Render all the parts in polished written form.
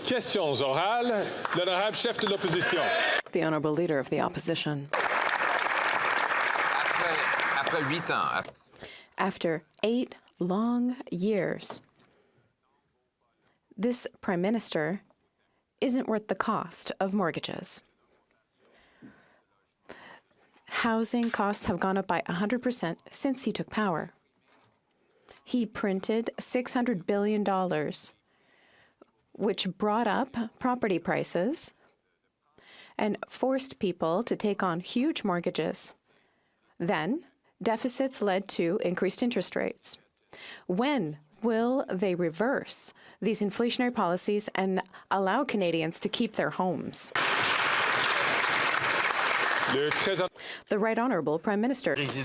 Questions orales. L'honorable chef de l'opposition. The Honourable Leader of the Opposition. After 8 long years, this Prime Minister isn't worth the cost of mortgages. Housing costs have gone up by 100% since he took power. He printed $600 billion, which brought up property prices and forced people to take on huge mortgages. Then, deficits led to increased interest rates. When will they reverse these inflationary policies and allow Canadians to keep their homes? The Right Honourable Prime Minister. Thank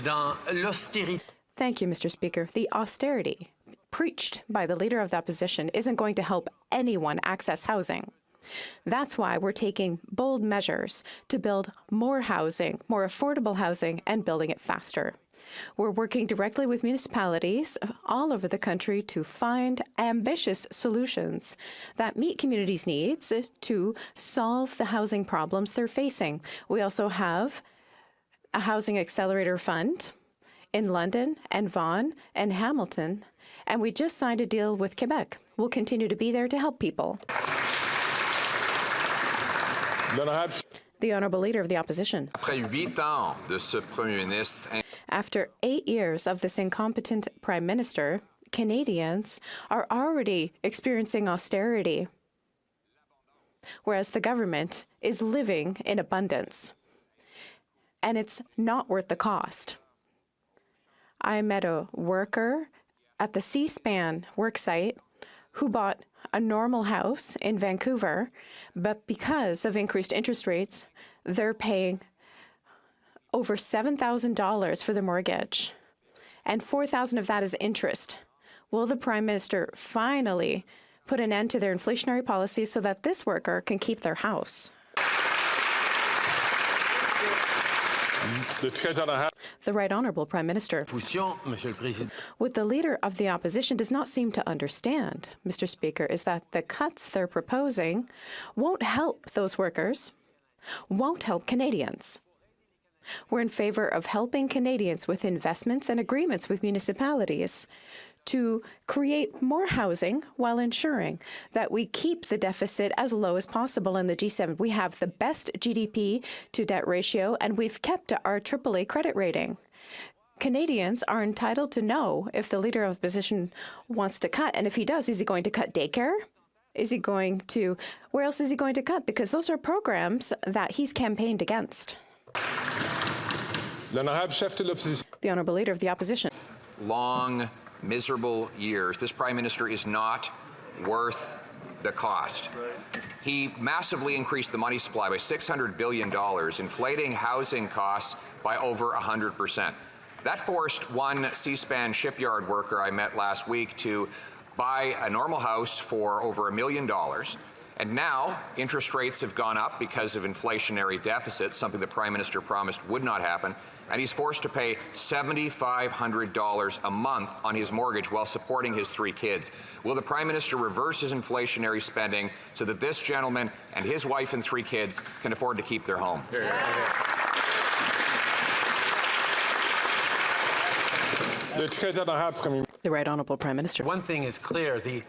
you, Mr. Speaker. The austerity preached by the Leader of the Opposition isn't going to help anyone access housing. That's why we're taking bold measures to build more housing, more affordable housing, and building it faster. We're working directly with municipalities all over the country to find ambitious solutions that meet communities' needs to solve the housing problems they're facing. We also have a Housing Accelerator Fund in London and Vaughan and Hamilton, and we just signed a deal with Quebec. We'll continue to be there to help people. The Honourable Leader of the Opposition. After 8 years of this incompetent Prime Minister, Canadians are already experiencing austerity, whereas the government is living in abundance. And it's not worth the cost. I met a worker at the C-SPAN worksite who bought a normal house in Vancouver, but because of increased interest rates, they're paying over $7,000 for the mortgage, and $4,000 of that is interest. Will the Prime Minister finally put an end to their inflationary policies so that this worker can keep their house? The Right Honourable Prime Minister. What the Leader of the Opposition does not seem to understand, Mr. Speaker, is that the cuts they're proposing won't help those workers, won't help Canadians. We're in favour of helping Canadians with investments and agreements with municipalities to create more housing while ensuring that we keep the deficit as low as possible in the G7. We have the best GDP to debt ratio, and we've kept our AAA credit rating. Canadians are entitled to know if the Leader of the Opposition wants to cut, and if he does, is he going to cut daycare? Is he going to, where else is he going to cut? Because those are programs that he's campaigned against. The Honourable Leader of the Opposition. Long, miserable years. This Prime Minister is not worth the cost. He massively increased the money supply by $600 billion, inflating housing costs by over 100%. That forced one C-SPAN shipyard worker I met last week to buy a normal house for over $1 million. And now interest rates have gone up because of inflationary deficits, something the Prime Minister promised would not happen, and he's forced to pay $7,500 a month on his mortgage while supporting his 3 kids. Will the Prime Minister reverse his inflationary spending so that this gentleman and his wife and 3 kids can afford to keep their home? The Right Honourable Prime Minister. One thing is clear, the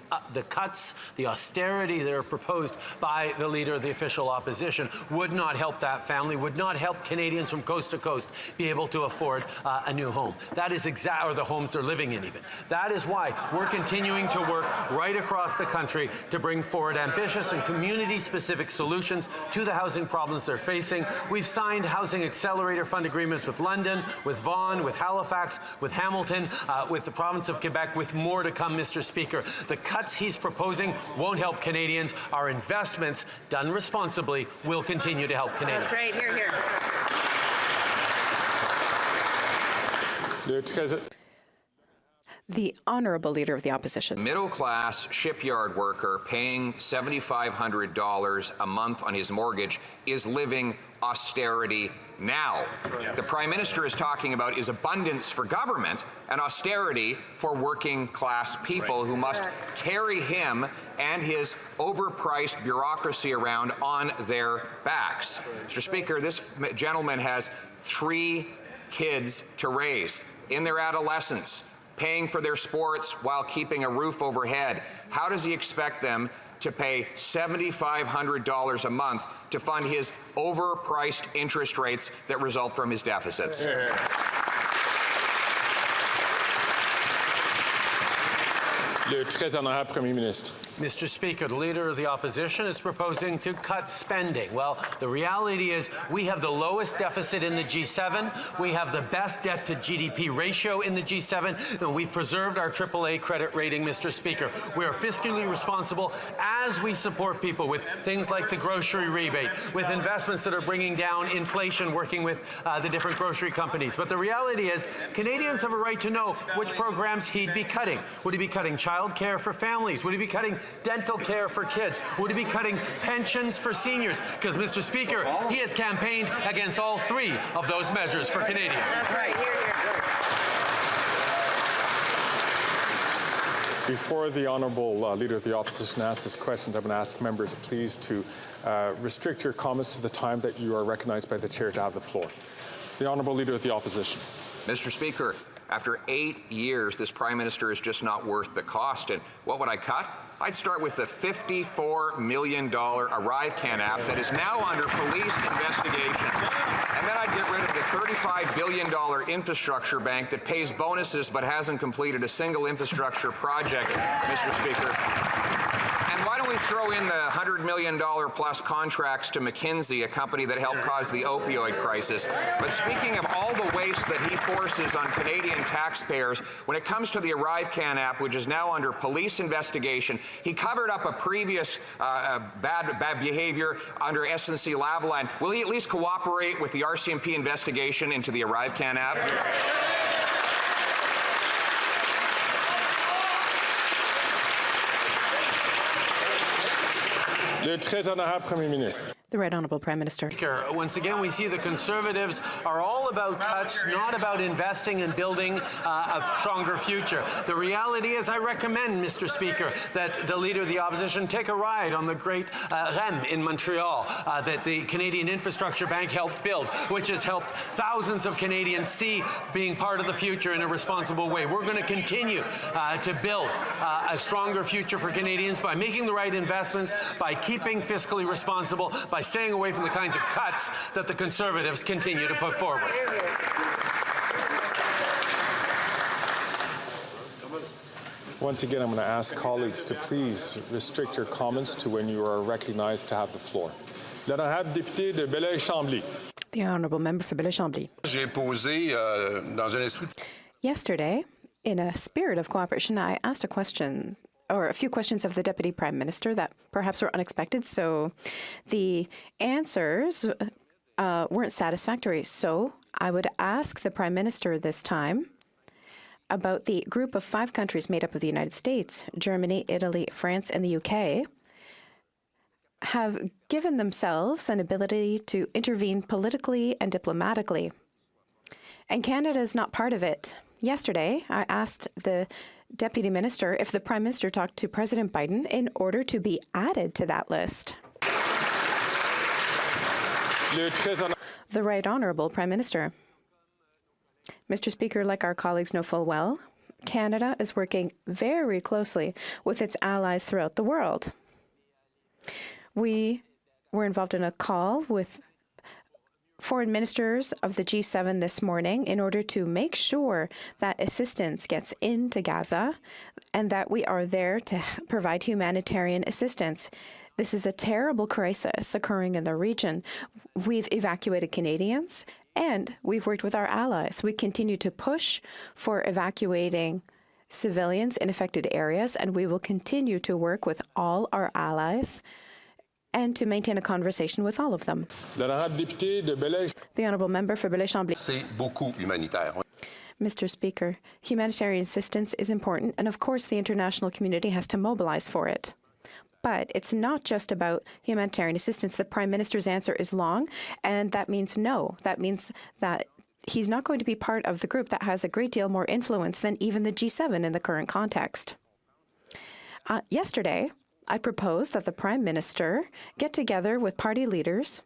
cuts, the austerity that are proposed by the Leader of the official opposition would not help that family, would not help Canadians from coast to coast be able to afford a new home. That is or the homes they're living in even. That is why we're continuing to work right across the country to bring forward ambitious and community-specific solutions to the housing problems they're facing. We've signed Housing Accelerator Fund agreements with London, with Vaughan, with Halifax, with Hamilton, with the province of Quebec, with more to come, Mr. Speaker. The cuts he's proposing won't help Canadians. Our investments, done responsibly, will continue to help Canadians. That's right. Hear, hear. The Honourable Leader of the Opposition. Middle-class shipyard worker paying $7,500 a month on his mortgage is living austerity now. The Prime Minister is talking about is abundance for government and austerity for working class people who must carry him and his overpriced bureaucracy around on their backs. Mr. Speaker, this gentleman has 3 kids to raise in their adolescence, paying for their sports while keeping a roof overhead. How does he expect them to pay $7,500 a month to fund his overpriced interest rates that result from his deficits? Le très honorable Premier ministre. Mr. Speaker, the Leader of the Opposition is proposing to cut spending. Well, the reality is we have the lowest deficit in the G7. We have the best debt to GDP ratio in the G7, and we've preserved our AAA credit rating, Mr. Speaker. We are fiscally responsible as we support people with things like the grocery rebate, with investments that are bringing down inflation, working with the different grocery companies. But the reality is Canadians have a right to know which programs he'd be cutting. Would he be cutting child care for families? Would he be cutting dental care for kids? Would he be cutting pensions for seniors? Because, Mr. Speaker, he has campaigned against all 3 of those measures for Canadians. That's right. Before the Honourable Leader of the Opposition asks his questions, I'm going to ask members please to restrict your comments to the time that you are recognized by the Chair to have the floor. The Honourable Leader of the Opposition. Mr. Speaker, after 8 years, this Prime Minister is just not worth the cost. And what would I cut? I'd start with the $54 million ArriveCan app that is now under police investigation. And then I'd get rid of the $35 billion infrastructure bank that pays bonuses but hasn't completed a single infrastructure project, Mr. Speaker. And why don't we throw in the $100 million plus contracts to McKinsey, a company that helped cause the opioid crisis? But speaking of all the waste that he forces on Canadian taxpayers, when it comes to the ArriveCan app, which is now under police investigation, he covered up a previous bad behavior under SNC Lavalin. Will he at least cooperate with the RCMP investigation into the ArriveCan app? Le très honorable Premier ministre. The Right Honourable Prime Minister. Once again, we see the Conservatives are all about cuts, not about investing and building a stronger future. The reality is I recommend, Mr. Speaker, that the Leader of the Opposition take a ride on the great REM in Montreal that the Canadian Infrastructure Bank helped build, which has helped thousands of Canadians see being part of the future in a responsible way. We're going to continue to build a stronger future for Canadians by making the right investments, by keeping fiscally responsible, by staying away from the kinds of cuts that the Conservatives continue to put forward. Once again, I'm going to ask colleagues to please restrict your comments to when you are recognized to have the floor. L'honorable député de Belleuil-Chambly. The Honourable Member for Belleuil-Chambly. Yesterday, in a spirit of cooperation, I asked a question, or a few questions of the Deputy Prime Minister that perhaps were unexpected, so the answers weren't satisfactory. So I would ask the Prime Minister this time about the group of 5 countries made up of the United States, Germany, Italy, France, and the UK have given themselves an ability to intervene politically and diplomatically. And Canada is not part of it. Yesterday, I asked the Deputy Minister if the Prime Minister talked to President Biden in order to be added to that list. The Right Honourable Prime Minister. Mr. Speaker, like our colleagues know full well, Canada is working very closely with its allies throughout the world. We were involved in a call with foreign ministers of the G7 this morning in order to make sure that assistance gets into Gaza and that we are there to provide humanitarian assistance. This is a terrible crisis occurring in the region. We've evacuated Canadians and we've worked with our allies. We continue to push for evacuating civilians in affected areas, and we will continue to work with all our allies and to maintain a conversation with all of them. The Honourable Member for Belleuil-Chambly. C'est beaucoup humanitaire. Mr. Speaker, humanitarian assistance is important, and of course the international community has to mobilize for it. But it's not just about humanitarian assistance. The Prime Minister's answer is long, and that means no. That means that he's not going to be part of the group that has a great deal more influence than even the G7 in the current context. Yesterday, I proposed that the Prime Minister get together with party leaders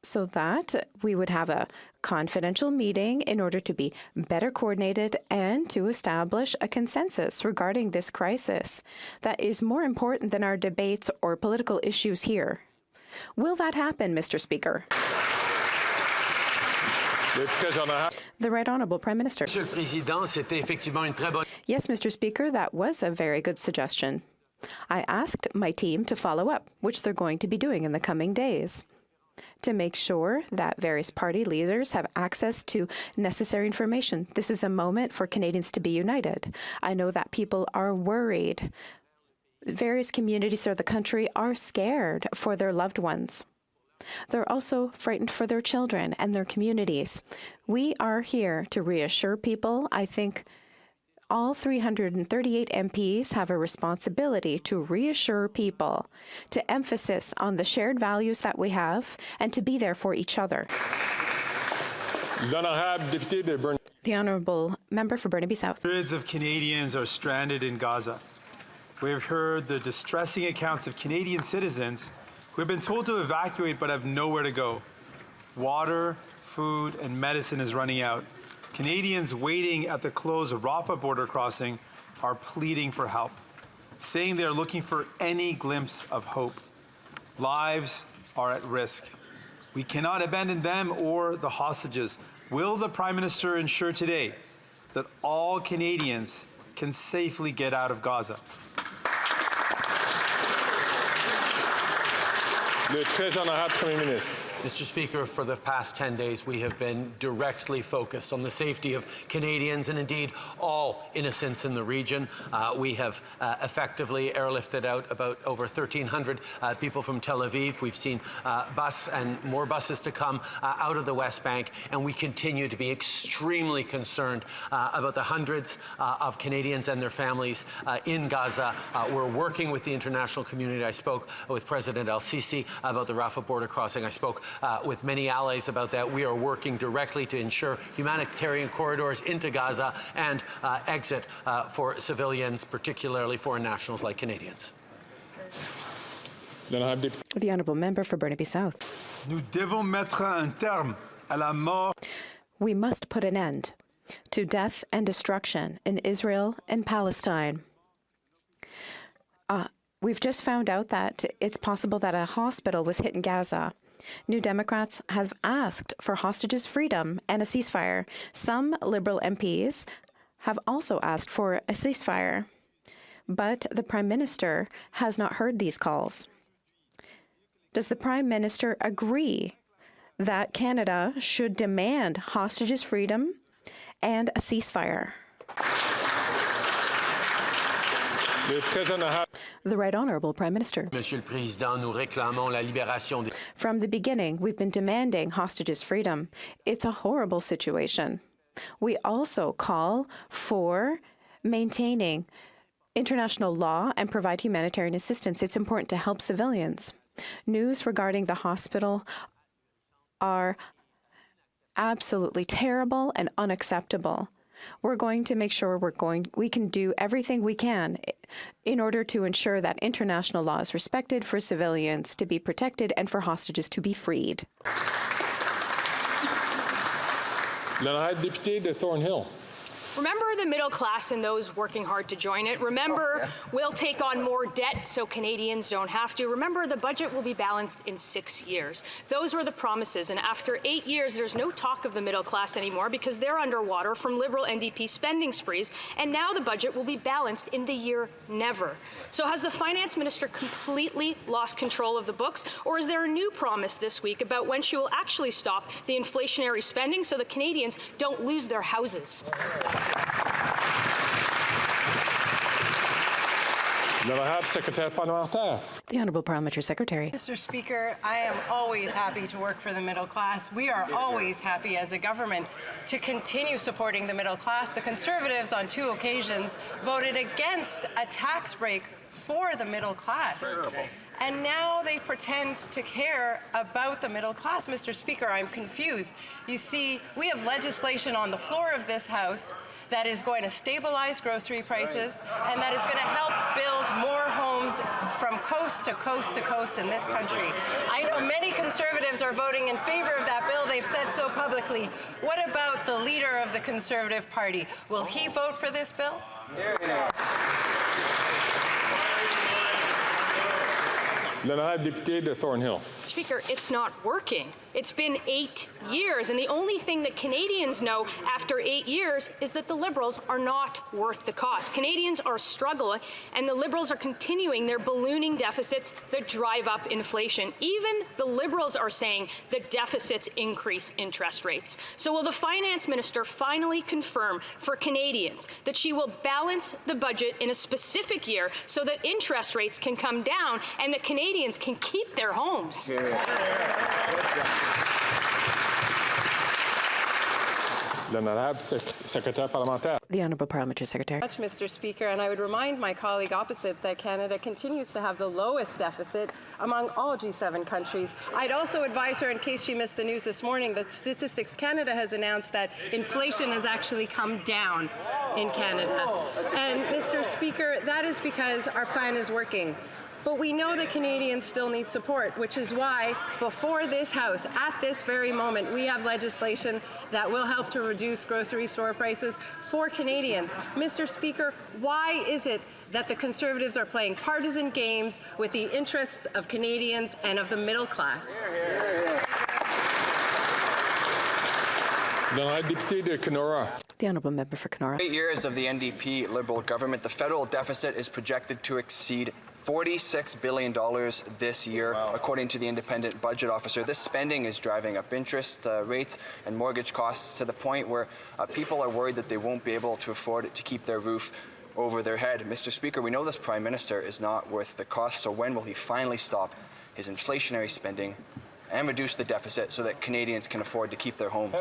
so that we would have a confidential meeting in order to be better coordinated and to establish a consensus regarding this crisis that is more important than our debates or political issues here. Will that happen, Mr. Speaker? The Right Honourable Prime Minister. Monsieur le Président, c'était effectivement une très bonne... Yes, Mr. Speaker, that was a very good suggestion. I asked my team to follow up, which they're going to be doing in the coming days, to make sure that various party leaders have access to necessary information. This is a moment for Canadians to be united. I know that people are worried. Various communities throughout the country are scared for their loved ones. They're also frightened for their children and their communities. We are here to reassure people. I think all 338 MPs have a responsibility to reassure people, to emphasis on the shared values that we have, and to be there for each other. The Honourable Member for Burnaby South. Hundreds of Canadians are stranded in Gaza. We have heard the distressing accounts of Canadian citizens who have been told to evacuate but have nowhere to go. Water, food, and medicine is running out. Canadians waiting at the closed Rafah border crossing are pleading for help, saying they are looking for any glimpse of hope. Lives are at risk. We cannot abandon them or the hostages. Will the Prime Minister ensure today that all Canadians can safely get out of Gaza? Mr. Speaker, for the past 10 days, we have been directly focused on the safety of Canadians and indeed all innocents in the region. We have effectively airlifted out about over 1,300 people from Tel Aviv. We've seen bus and more buses to come out of the West Bank, and we continue to be extremely concerned about the hundreds of Canadians and their families in Gaza. We're working with the international community. I spoke with President El-Sisi about the Rafah border crossing. I spoke with many allies about that. We are working directly to ensure humanitarian corridors into Gaza and exit for civilians, particularly foreign nationals like Canadians. The Honourable Member for Burnaby South. Nous devons mettre un terme à la mort. We must put an end to death and destruction in Israel and Palestine. We've just found out that it's possible that a hospital was hit in Gaza. New Democrats have asked for hostages' freedom and a ceasefire. Some Liberal MPs have also asked for a ceasefire, but the Prime Minister has not heard these calls. Does the Prime Minister agree that Canada should demand hostages' freedom and a ceasefire? The Right Honourable Prime Minister. Monsieur le Président, nous réclamons la libération des... From the beginning, we've been demanding hostages' freedom. It's a horrible situation. We also call for maintaining international law and provide humanitarian assistance. It's important to help civilians. News regarding the hospital are absolutely terrible and unacceptable. We're going to make sure we can do everything we can in order to ensure that international law is respected, for civilians to be protected, and for hostages to be freed. L'honorable député de Thornhill. Remember the middle class and those working hard to join it. Remember, we'll take on more debt so Canadians don't have to. Remember, the budget will be balanced in 6 years. Those were the promises, and after 8 years, there's no talk of the middle class anymore because they're underwater from Liberal NDP spending sprees, and now the budget will be balanced in the year never. So has the Finance Minister completely lost control of the books, or is there a new promise this week about when she will actually stop the inflationary spending so that Canadians don't lose their houses? Then I have Secrétaire parlementaire. The Honourable Parliamentary Secretary. Mr. Speaker, I am always happy to work for the middle class. We are always happy as a government to continue supporting the middle class. The Conservatives on 2 occasions voted against a tax break for the middle class. And now they pretend to care about the middle class. Mr. Speaker, I'm confused. You see, we have legislation on the floor of this House that is going to stabilize grocery prices and that is going to help build more homes from coast to coast to coast in this country. I know many Conservatives are voting in favor of that bill. They've said so publicly. What about the leader of the Conservative Party? Will he vote for this bill? Then I have député de Thornhill. Speaker, it's not working. It's been 8 years, and the only thing that Canadians know after 8 years is that the Liberals are not worth the cost. Canadians are struggling, and the Liberals are continuing their ballooning deficits that drive up inflation. Even the Liberals are saying that deficits increase interest rates. So will the Finance Minister finally confirm for Canadians that she will balance the budget in a specific year so that interest rates can come down and that Canadians can keep their homes? Then I have Secrétaire parlementaire. The Honourable Parliamentary Secretary. Much, Mr. Speaker, and I would remind my colleague opposite that Canada continues to have the lowest deficit among all G7 countries. I'd also advise her, in case she missed the news this morning, that Statistics Canada has announced that inflation has actually come down in Canada. And, Mr. Speaker, that is because our plan is working. But we know that Canadians still need support, which is why, before this House, at this very moment, we have legislation that will help to reduce grocery store prices for Canadians. Mr. Speaker, why is it that the Conservatives are playing partisan games with the interests of Canadians and of the middle class? Then I have député de Kenora. The Honourable Member for Kenora. 8 years of the NDP Liberal government, the federal deficit is projected to exceed $46 billion this year, according to the independent budget officer. This spending is driving up interest rates and mortgage costs to the point where people are worried that they won't be able to afford it to keep their roof over their head. Mr. Speaker, we know this Prime Minister is not worth the cost, so when will he finally stop his inflationary spending and reduce the deficit so that Canadians can afford to keep their homes?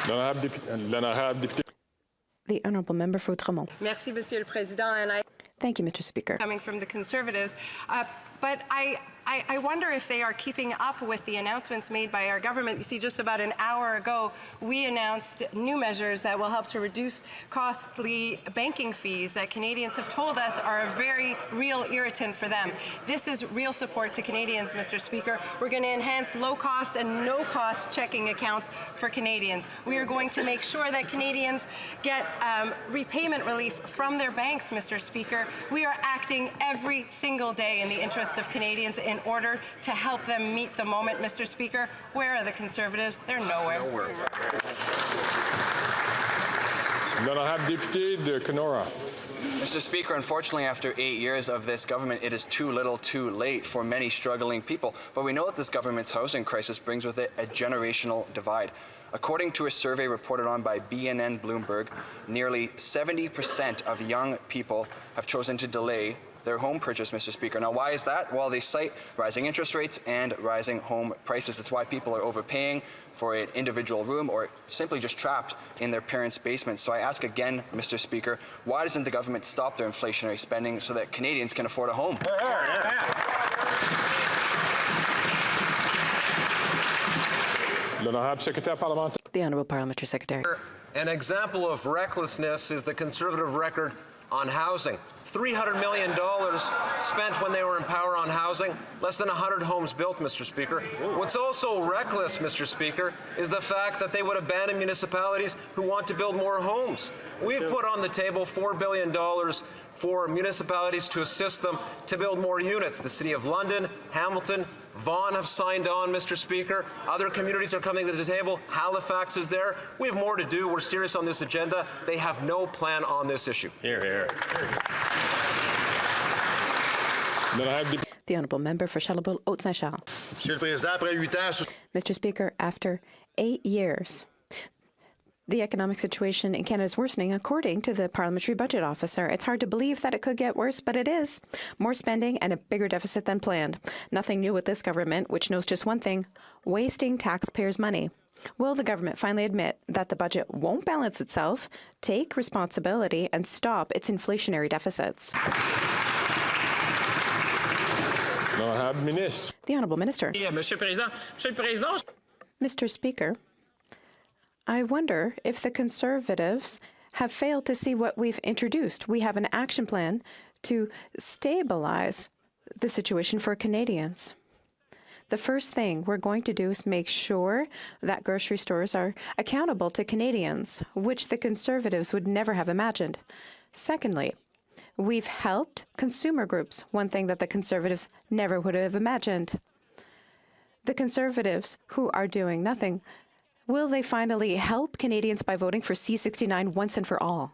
Then I have député. The Honourable Member for Outremont. Merci, Monsieur le Président. And Thank you, Mr. Speaker. coming from the Conservatives. But I wonder if they are keeping up with the announcements made by our government. You see, just about an hour ago, we announced new measures that will help to reduce costly banking fees that Canadians have told us are a very real irritant for them. This is real support to Canadians, Mr. Speaker. We're going to enhance low-cost and no-cost checking accounts for Canadians. We are going to make sure that Canadians get repayment relief from their banks, Mr. Speaker. We are acting every single day in the interest of Canadians in order to help them meet the moment, Mr. Speaker. Where are the Conservatives? They're nowhere. Then I have député de Kenora. Mr. Speaker, unfortunately, after 8 years of this government, it is too little too late for many struggling people. But we know that this government's housing crisis brings with it a generational divide. According to a survey reported on by BNN Bloomberg, nearly 70% of young people have chosen to delay their home purchase, Mr. Speaker. Now, why is that? Well, they cite rising interest rates and rising home prices. That's why people are overpaying for an individual room or simply just trapped in their parents' basements. So I ask again, Mr. Speaker, why doesn't the government stop their inflationary spending so that Canadians can afford a home? Then I have Secrétaire parlementaire. The Honourable Parliamentary Secretary. An example of recklessness is the Conservative record on housing. $300 million spent when they were in power on housing, less than 100 homes built, Mr. Speaker. What's also reckless, Mr. Speaker, is the fact that they would abandon municipalities who want to build more homes. We've put on the table $4 billion for municipalities to assist them to build more units. The City of London, Hamilton, Vaughan have signed on, Mr. Speaker. Other communities are coming to the table. Halifax is there. We have more to do. We're serious on this agenda. They have no plan on this issue. Here, here. Then I have The Honourable Member for Charlebourg, Haute-Saint-Charles. Monsieur le Président, après 8 ans... Mr. Speaker, after 8 years, The economic situation in Canada is worsening, according to the Parliamentary Budget Officer. It's hard to believe that it could get worse, but it is. More spending and a bigger deficit than planned. Nothing new with this government, which knows just one thing: wasting taxpayers' money. Will the government finally admit that the budget won't balance itself, take responsibility, and stop its inflationary deficits? The Honourable Minister. Mr. Speaker, I wonder if the Conservatives have failed to see what we've introduced. We have an action plan to stabilize the situation for Canadians. The first thing we're going to do is make sure that grocery stores are accountable to Canadians, which the Conservatives would never have imagined. Secondly, we've helped consumer groups, one thing that the Conservatives never would have imagined. The Conservatives who are doing nothing, will they finally help Canadians by voting for C-69 once and for all?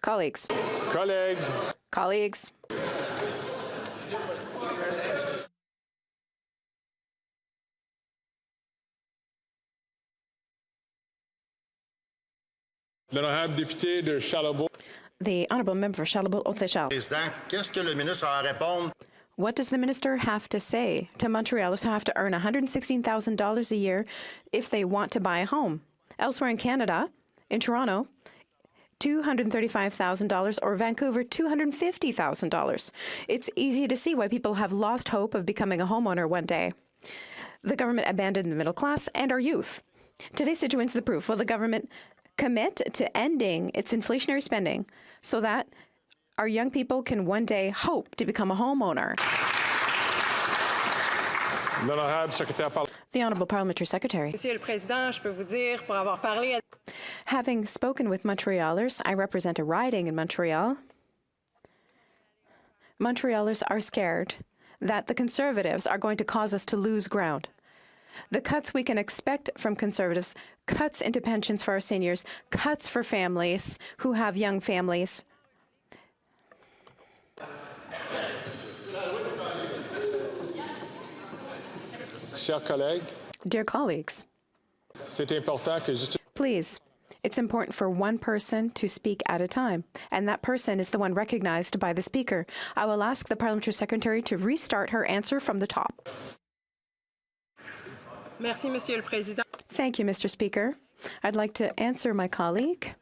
Colleagues. L'honorable député de Charlebourg. The Honourable Member for Charlebourg-Haute-Saint-Charles. Président, qu'est-ce que le ministre a à répondre? What does the minister have to say to Montrealers who have to earn $116,000 a year if they want to buy a home? Elsewhere in Canada, in Toronto, $235,000, or Vancouver, $250,000. It's easy to see why people have lost hope of becoming a homeowner one day. The government abandoned the middle class and our youth. Today's situation's the proof. Will the government commit to ending its inflationary spending so that our young people can one day hope to become a homeowner? The Honourable Parliamentary Secretary. Monsieur le Président, je peux vous dire, pour avoir parlé à... Having spoken with Montrealers, I represent a riding in Montreal. Montrealers are scared that the Conservatives are going to cause us to lose ground. The cuts we can expect from Conservatives, cuts into pensions for our seniors, cuts for families who have young families. Dear colleagues, please, it's important for one person to speak at a time, and that person is the one recognized by the Speaker. I will ask the Parliamentary Secretary to restart her answer from the top. Merci, Monsieur le Président. Thank you, Mr. Speaker. I'd like to answer my colleague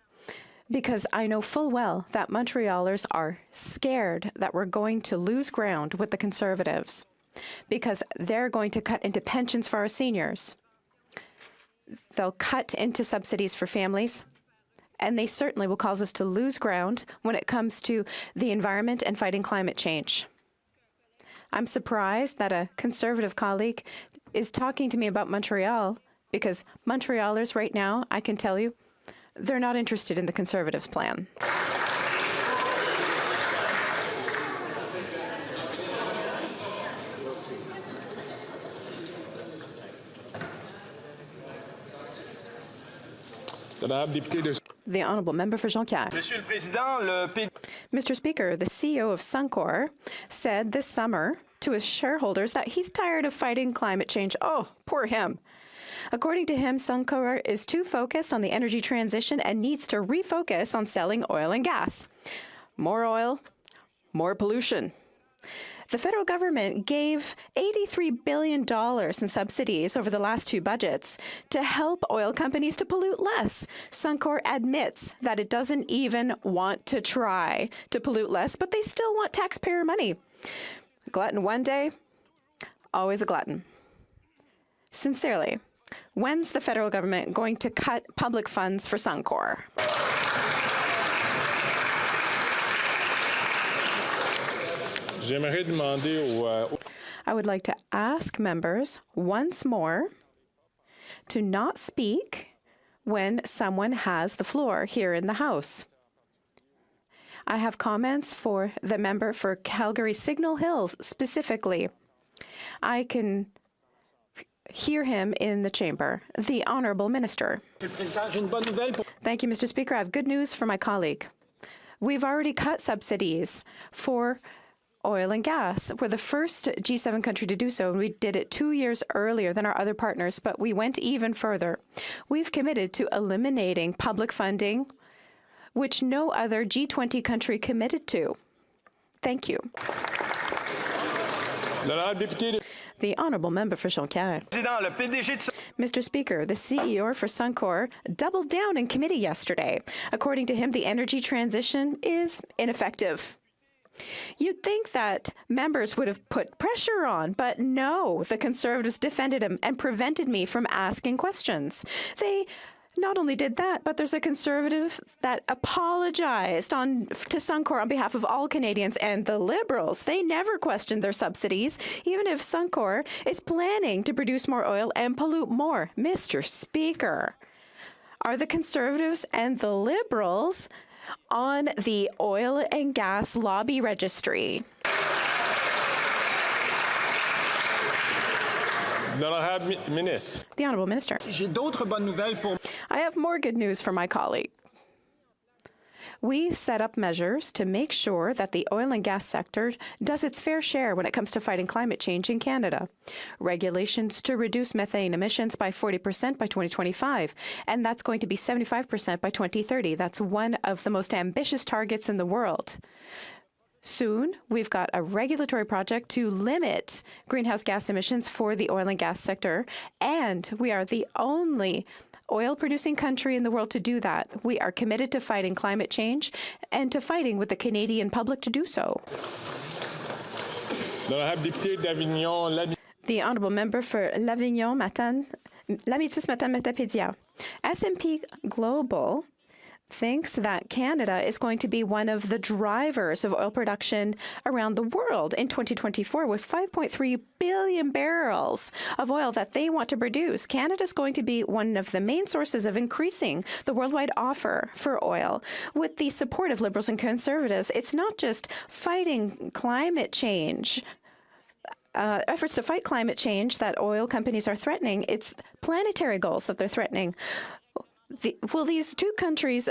because I know full well that Montrealers are scared that we're going to lose ground with the Conservatives because they're going to cut into pensions for our seniors. They'll cut into subsidies for families, and they certainly will cause us to lose ground when it comes to the environment and fighting climate change. I'm surprised that a Conservative colleague is talking to me about Montreal because Montrealers right now, I can tell you, they're not interested in the Conservatives' plan. The Honourable Member for Jonquière. Mr. Speaker, the CEO of Suncor said this summer to his shareholders that he's tired of fighting climate change. Oh, poor him. According to him, Suncor is too focused on the energy transition and needs to refocus on selling oil and gas. More oil, more pollution. The federal government gave $83 billion in subsidies over the last two budgets to help oil companies to pollute less. Suncor admits that it doesn't even want to try to pollute less, but they still want taxpayer money. Glutton one day, always a glutton. Sincerely, when's the federal government going to cut public funds for Suncor? I would like to ask members once more to not speak when someone has the floor here in the House. I have comments for the member for Calgary Signal Hills specifically. I can hear him in the chamber. The Honourable Minister. Thank you, Mr. Speaker. I have good news for my colleague. We've already cut subsidies for oil and gas. We're the first G7 country to do so, and we did it 2 years earlier than our other partners, but we went even further. We've committed to eliminating public funding, which no other G20 country committed to. Thank you. The Honourable Member for Jonquière. Mr. Speaker, the CEO for Suncor doubled down in committee yesterday. According to him, the energy transition is ineffective. You'd think that members would have put pressure on, but no, the Conservatives defended him and prevented me from asking questions. They not only did that, but there's a Conservative that apologized to Suncor on behalf of all Canadians, and the Liberals, they never questioned their subsidies, even if Suncor is planning to produce more oil and pollute more. Mr. Speaker, are the Conservatives and the Liberals on the oil and gas lobby registry? The Honourable Minister. I have more good news for my colleague. We set up measures to make sure that the oil and gas sector does its fair share when it comes to fighting climate change in Canada. Regulations to reduce methane emissions by 40% by 2025, and that's going to be 75% by 2030. That's one of the most ambitious targets in the world. Soon, we've got a regulatory project to limit greenhouse gas emissions for the oil and gas sector, and we are the only oil-producing country in the world to do that. We are committed to fighting climate change and to fighting with the Canadian public to do so. The Honourable Member for L'Avignon, Matane-Matapédia. S&P Global thinks that Canada is going to be one of the drivers of oil production around the world in 2024 with 5.3 billion barrels of oil that they want to produce. Canada is going to be one of the main sources of increasing the worldwide offer for oil. With the support of Liberals and Conservatives, it's not just fighting climate change, efforts to fight climate change that oil companies are threatening, it's planetary goals that they're threatening. Will these two countries,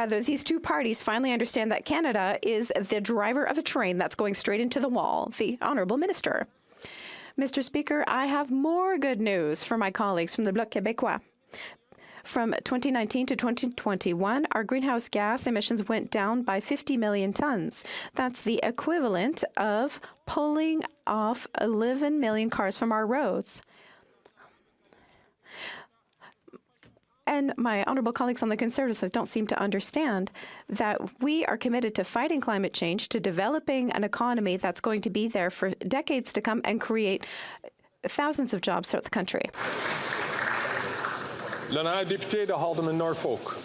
these two parties finally understand that Canada is the driver of a train that's going straight into the wall? The Honourable Minister. Mr. Speaker, I have more good news for my colleagues from the Bloc Québécois. From 2019 to 2021, our greenhouse gas emissions went down by 50 million tons. That's the equivalent of pulling off 11 million cars from our roads. And my honourable colleagues on the Conservatives don't seem to understand that we are committed to fighting climate change, to developing an economy that's going to be there for decades to come and create thousands of jobs throughout the country. L'honorable député de Haldimand-Norfolk.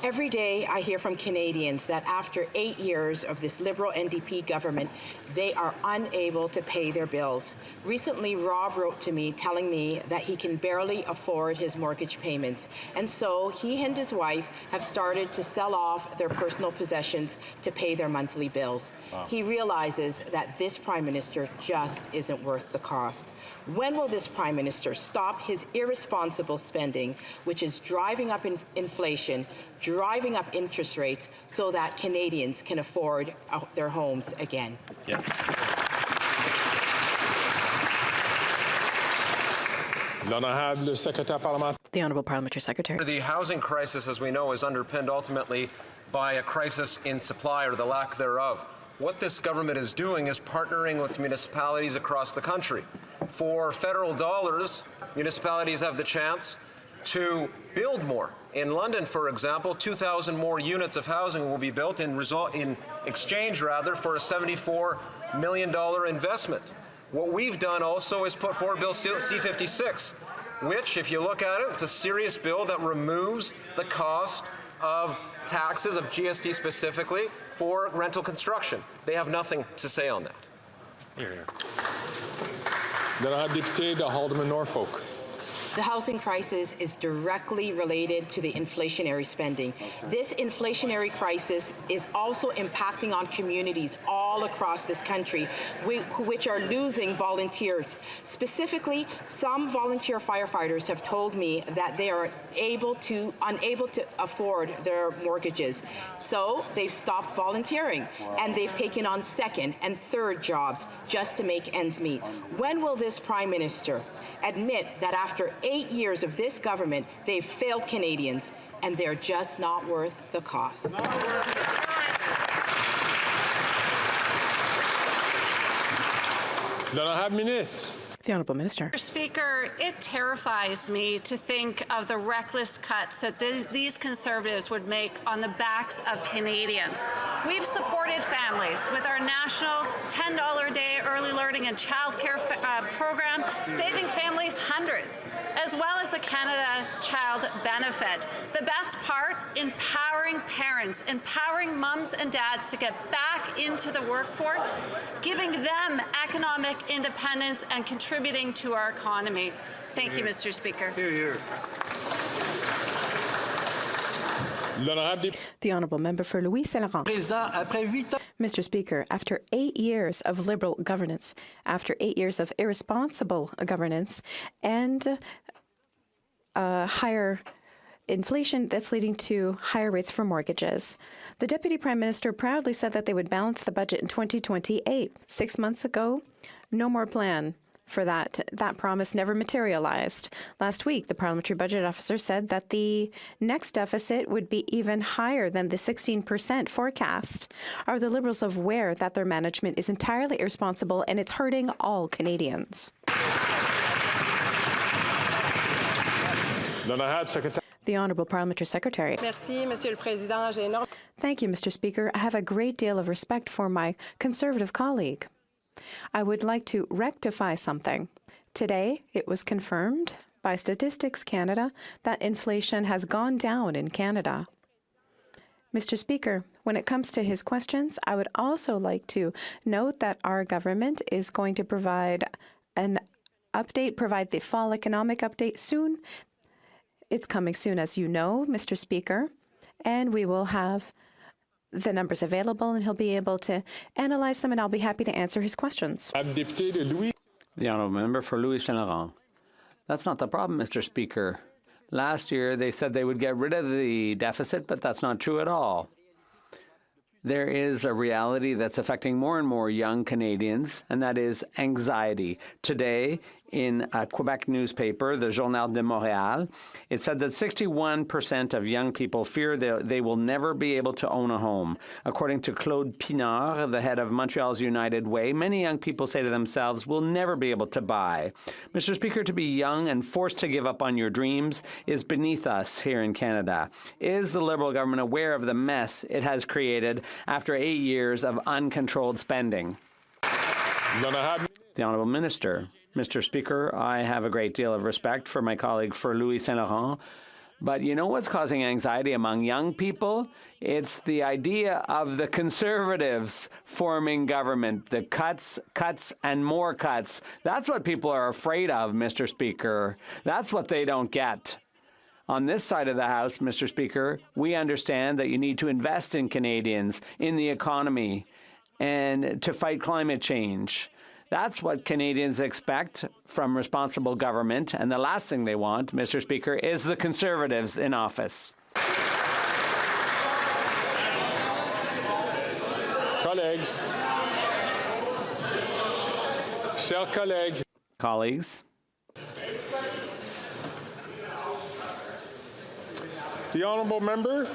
Every day I hear from Canadians that after 8 years of this Liberal NDP government, they are unable to pay their bills. Recently, Rob wrote to me telling me that he can barely afford his mortgage payments. And so he and his wife have started to sell off their personal possessions to pay their monthly bills. Wow. He realizes that this Prime Minister just isn't worth the cost. When will this Prime Minister stop his irresponsible spending, which is driving up inflation, driving up interest rates so that Canadians can afford their homes again? Yeah. The Honourable Parliamentary Secretary. The housing crisis, as we know, is underpinned ultimately by a crisis in supply or the lack thereof. What this government is doing is partnering with municipalities across the country. For federal dollars, municipalities have the chance to build more. In London, for example, 2,000 more units of housing will be built in exchange for a $74 million investment. What we've done also is put forward Bill C-56, which, if you look at it, it's a serious bill that removes the cost of taxes, of GST specifically, for rental construction. They have nothing to say on that. Here. The Honourable Député de Haldimand-Norfolk. The housing crisis is directly related to the inflationary spending. This inflationary crisis is also impacting on communities all across this country, which are losing volunteers. Specifically, some volunteer firefighters have told me that they are unable to afford their mortgages. So they've stopped volunteering, and they've taken on second and third jobs just to make ends meet. When will this Prime Minister admit that after 8 years of this government, they've failed Canadians and they're just not worth the cost? L'honorable ministre. The Honourable Minister. Mr. Speaker, it terrifies me to think of the reckless cuts that these Conservatives would make on the backs of Canadians. We've supported families with our national $10 a day early learning and childcare program, saving families hundreds, as well as the Canada Child Benefit. The best part, empowering parents, empowering mums and dads to get back into the workforce, giving them economic independence and contributing to our economy. Thank you, Mr. Speaker. The Honourable Member for Louis Saint Laurent. Mr. Speaker, after 8 years of Liberal governance, after 8 years of irresponsible governance, and higher inflation that's leading to higher rates for mortgages, the Deputy Prime Minister proudly said that they would balance the budget in 2028. 6 months ago, no more plan for that. That promise never materialized. Last week, the Parliamentary Budget Officer said that the next deficit would be even higher than the 16% forecast. Are the Liberals aware that their management is entirely irresponsible and it's hurting all Canadians? The Honourable Parliamentary Secretary. Merci, Monsieur le Président. Thank you, Mr. Speaker. I have a great deal of respect for my Conservative colleague. I would like to rectify something. Today, it was confirmed by Statistics Canada that inflation has gone down in Canada. Mr. Speaker, when it comes to his questions, I would also like to note that our government is going to provide an update, provide the fall economic update soon. It's coming soon, as you know, Mr. Speaker, and we will have the numbers available, and he'll be able to analyze them, and I'll be happy to answer his questions. The Honourable Member for Louis Saint Laurent. That's not the problem, Mr. Speaker. Last year, they said they would get rid of the deficit, but that's not true at all. There is a reality that's affecting more and more young Canadians, and that is anxiety. Today, in a Quebec newspaper, the Journal de Montréal, it said that 61% of young people fear that they will never be able to own a home. According to Claude Pinard, the head of Montreal's United Way, many young people say to themselves, we'll never be able to buy. Mr. Speaker, to be young and forced to give up on your dreams is beneath us here in Canada. Is the Liberal government aware of the mess it has created after 8 years of uncontrolled spending? The Honourable Minister. Mr. Speaker, I have a great deal of respect for my colleague for Louis Saint Laurent, but you know what's causing anxiety among young people? It's the idea of the Conservatives forming government, the cuts, and more cuts. That's what people are afraid of, Mr. Speaker. That's what they don't get. On this side of the House, Mr. Speaker, we understand that you need to invest in Canadians, in the economy, and to fight climate change. That's what Canadians expect from responsible government, and the last thing they want, Mr. Speaker, is the Conservatives in office. Colleagues. Chers collègues. Colleagues. The Honourable Member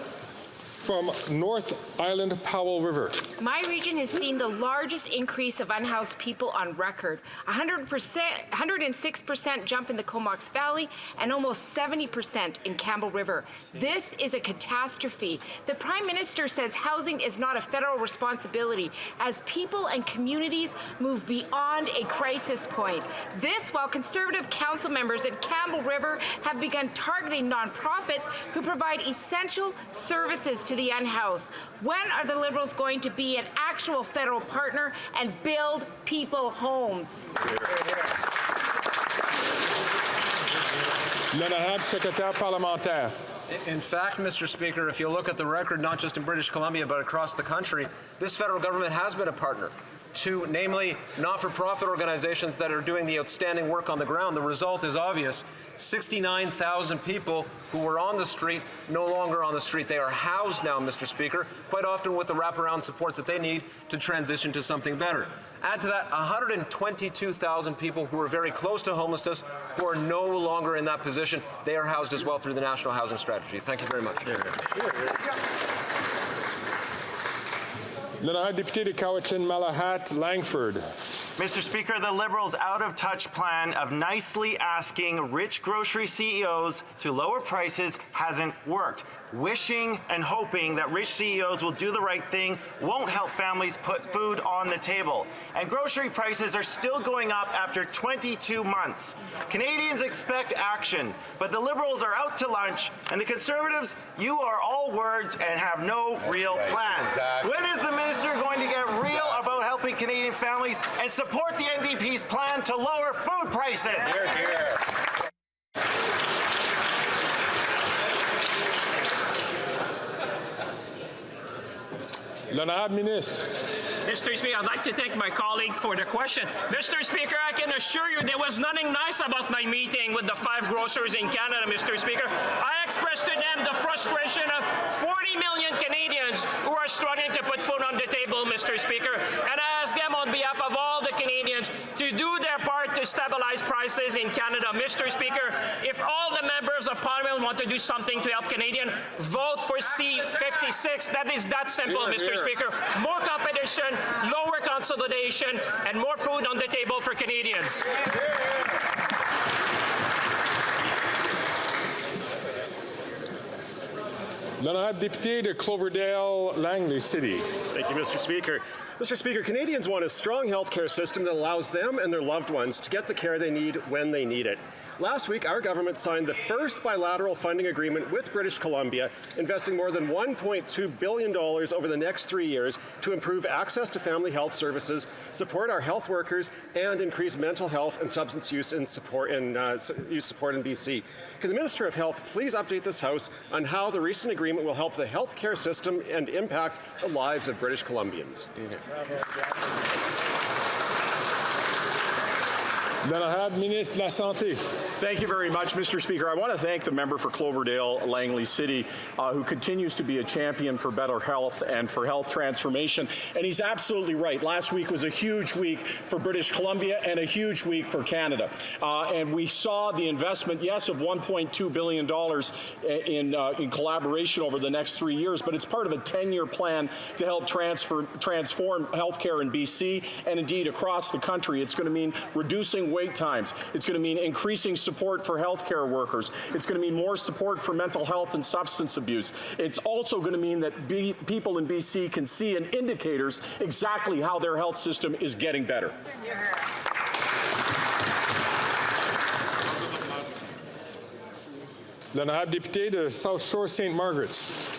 from North Island Powell River. My region has seen the largest increase of unhoused people on record. 106% jump in the Comox Valley and almost 70% in Campbell River. This is a catastrophe. The Prime Minister says housing is not a federal responsibility as people and communities move beyond a crisis point. This while Conservative council members at Campbell River have begun targeting nonprofits who provide essential services to the unhoused. When are the Liberals going to be an actual federal partner and build people homes? L'honorable secrétaire parlementaire. In fact, Mr. Speaker, if you look at the record, not just in British Columbia, but across the country, this federal government has been a partner to, namely, not-for-profit organizations that are doing the outstanding work on the ground. The result is obvious. 69,000 people who were on the street, no longer on the street. They are housed now, Mr. Speaker, quite often with the wraparound supports that they need to transition to something better. Add to that 122,000 people who are very close to homelessness, who are no longer in that position. They are housed as well through the National Housing Strategy. Thank you very much. L'honorable député de Cowichan-Malahat-Langford. Mr. Speaker, the Liberals' out-of-touch plan of nicely asking rich grocery CEOs to lower prices hasn't worked. Wishing and hoping that rich CEOs will do the right thing won't help families put food on the table. And grocery prices are still going up after 22 months. Canadians expect action, but the Liberals are out to lunch, and the Conservatives, you are all words and have no real plans. Exactly. When is the minister going to get real about helping Canadian families and support the NDP's plan to lower food prices? Hear, hear. L'honorable ministre. Mr. Speaker, I'd like to thank my colleague for the question. Mr. Speaker, I can assure you there was nothing nice about my meeting with the 5 grocers in Canada, Mr. Speaker. I expressed to them the frustration of 40 million Canadians who are struggling to put food on the table, Mr. Speaker. And I asked them on behalf of all the Canadians to do their part to stabilize prices in Canada. Mr. Speaker, if all the members of Parliament want to do something to help Canadians, vote for C-56. That is that simple, Mr. Speaker. More competition, lower consolidation, and more food on the table for Canadians. L'honorable député de Cloverdale-Langley City. Thank you, Mr. Speaker. Mr. Speaker, Canadians want a strong health care system that allows them and their loved ones to get the care they need when they need it. Last week, our government signed the first bilateral funding agreement with British Columbia, investing more than $1.2 billion over the next 3 years to improve access to family health services, support our health workers, and increase mental health and substance use support in BC. Can the Minister of Health please update this House on how the recent agreement will help the health care system and impact the lives of British Columbians? L'honorable ministre de la Santé. Thank you very much, Mr. Speaker. I want to thank the member for Cloverdale-Langley City, who continues to be a champion for better health and for health transformation. And he's absolutely right. Last week was a huge week for British Columbia and a huge week for Canada. And we saw the investment, yes, of $1.2 billion in collaboration over the next 3 years, but it's part of a 10-year plan to help transform healthcare in BC and indeed across the country. It's going to mean reducing wait times. It's going to mean increasing support for healthcare workers. It's going to mean more support for mental health and substance abuse. It's also going to mean that people in BC can see in indicators exactly how their health system is getting better. L'honorable député de South Shore St. Margaret's.